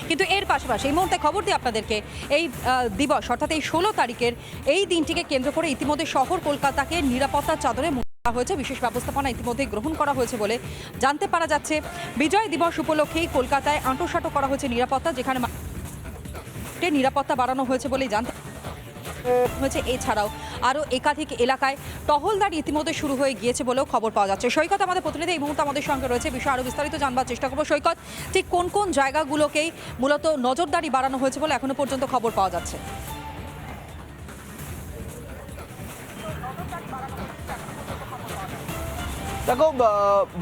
কিন্তু এর পাশাপাশি এই মুহূর্তে খবর দিই আপনাদেরকে, এই দিবস অর্থাৎ এই 16 তারিখের এই দিনটিকে কেন্দ্র করে ইতিমধ্যে শহর কলকাতাকে নিরাপত্তার চাদরে মুড়া হয়েছে। বিশেষ ব্যবস্থাপনা ইতিমধ্যে গ্রহণ করা হয়েছে বলে জানতে পারা যাচ্ছে। বিজয় দিবস উপলক্ষেই কলকাতায় আঁটোসাঁটো করা হয়েছে নিরাপত্তা, যেখানে নিরাপত্তা বাড়ানো হয়েছে বলেই জানতে হয়েছে। এছাড়াও আরও একাধিক এলাকায় টহলদারি ইতিমধ্যে শুরু হয়ে গিয়েছে বলেও খবর পাওয়া যাচ্ছে। সৈকত আমাদের প্রতিনিধি এই মুহূর্তে আমাদের সঙ্গে রয়েছে, বিষয়ে আরও বিস্তারিত জানবার চেষ্টা করবো। সৈকত, ঠিক কোন কোন জায়গাগুলোকেই মূলত নজরদারি বাড়ানো হয়েছে বলে এখনো পর্যন্ত খবর পাওয়া যাচ্ছে? দেখো,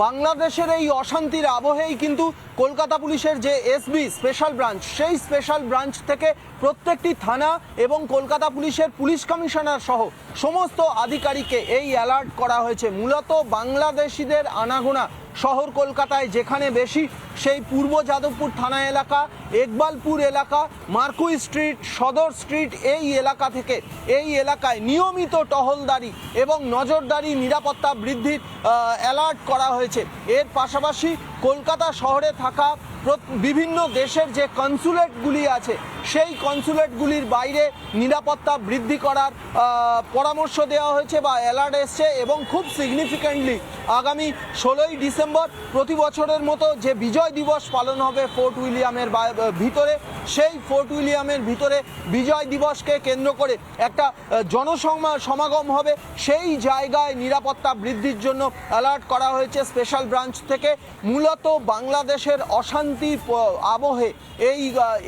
বাংলাদেশের এই অশান্তির আবহেই কিন্তু কলকাতা পুলিশের যে এসবি স্পেশাল ব্রাঞ্চ, সেই স্পেশাল ব্রাঞ্চ থেকে প্রত্যেকটি থানা এবং কলকাতা পুলিশের পুলিশ কমিশনার সহ সমস্ত আধিকারিককে এই অ্যালার্ট করা হয়েছে। মূলত বাংলাদেশিদের আনাগোনা শহর কলকাতায় যেখানে বেশি, সেই পূর্ব যাদবপুর থানা এলাকা, ইকবালপুর এলাকা, মার্কুই স্ট্রিট, সদর স্ট্রিট, এই এলাকা থেকে এই এলাকায় নিয়মিত টহলদারি এবং নজরদারি নিরাপত্তা বৃদ্ধির অ্যালার্ট করা হয়েছে। এর পাশাপাশি কলকাতা শহরে থাকা বিভিন্ন দেশের যে কনসুলেটগুলি আছে, সেই কনসুলেটগুলির বাইরে নিরাপত্তা বৃদ্ধি করার পরামর্শ দেওয়া হয়েছে বা অ্যালার্ট এসছে। এবং খুব সিগনিফিক্যান্টলি আগামী 16ই ডিসেম্বর প্রতি বছরের মতো যে বিজয় দিবস পালন হবে ফোর্ট উইলিয়ামের ভিতরে, সেই ফোর্ট উইলিয়ামের ভিতরে বিজয় দিবসকে কেন্দ্র করে একটা জনসমাগম হবে। সেই জায়গায় নিরাপত্তা বৃদ্ধির জন্য অ্যালার্ট করা হয়েছে স্পেশাল ব্রাঞ্চ থেকে। মূলত বাংলাদেশের অশান্তি আবহে এই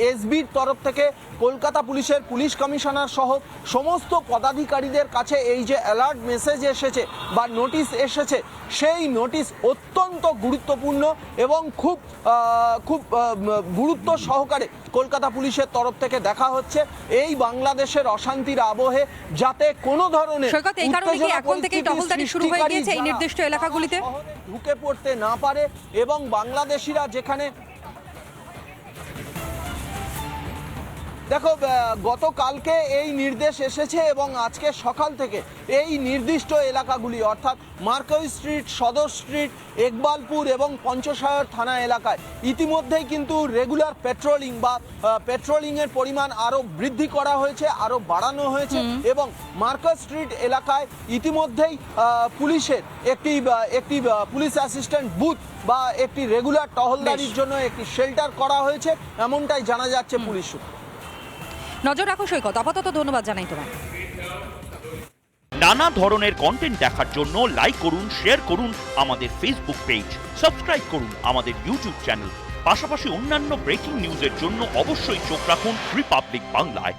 এসবির তরফ থেকে কলকাতা পুলিশের পুলিশ কমিশনার সহ সমস্ত পদাধিকারীদের কাছে এই যে অ্যালার্ট মেসেজ এসেছে বা নোটিশ এসেছে, সেই নোটিশ অত্যন্ত গুরুত্বপূর্ণ এবং খুব গুরুত্ব সহকারে কলকাতা পুলিশের তরফ থেকে দেখা হচ্ছে এই বাংলাদেশের অশান্তির আবহে যাতে কোনো ধরনের নির্দিষ্ট এলাকাগুলিতে ঢুকে পড়তে না পারে এবং বাংলাদেশিরা যেখানে দেখো, গতকালকে এই নির্দেশ এসেছে এবং আজকে সকাল থেকে এই নির্দিষ্ট এলাকাগুলি অর্থাৎ মার্কুই স্ট্রিট, সদর স্ট্রিট, ইকবালপুর এবং পঞ্চশায়র থানা এলাকায় ইতিমধ্যেই কিন্তু রেগুলার পেট্রোলিং বা পেট্রোলিংয়ের পরিমাণ আরও বৃদ্ধি করা হয়েছে, আরও বাড়ানো হয়েছে। এবং মার্কুই স্ট্রিট এলাকায় ইতিমধ্যেই পুলিশের একটি পুলিশ অ্যাসিস্ট্যান্ট বুথ বা একটি রেগুলার টহলদারির জন্য একটি শেল্টার করা হয়েছে, এমনটাই জানা যাচ্ছে পুলিশ সূত্রে। নজর রাখো সৈকত, আপাতত ধন্যবাদ জানাই তোমায়। নানা ধরনের কন্টেন্ট দেখার জন্য লাইক করুন, শেয়ার করুন আমাদের ফেসবুক পেজ, সাবস্ক্রাইব করুন আমাদের ইউটিউব চ্যানেল। পাশাপাশি অন্যান্য ব্রেকিং নিউজের জন্য অবশ্যই চোখ রাখুন রিপাবলিক বাংলায়।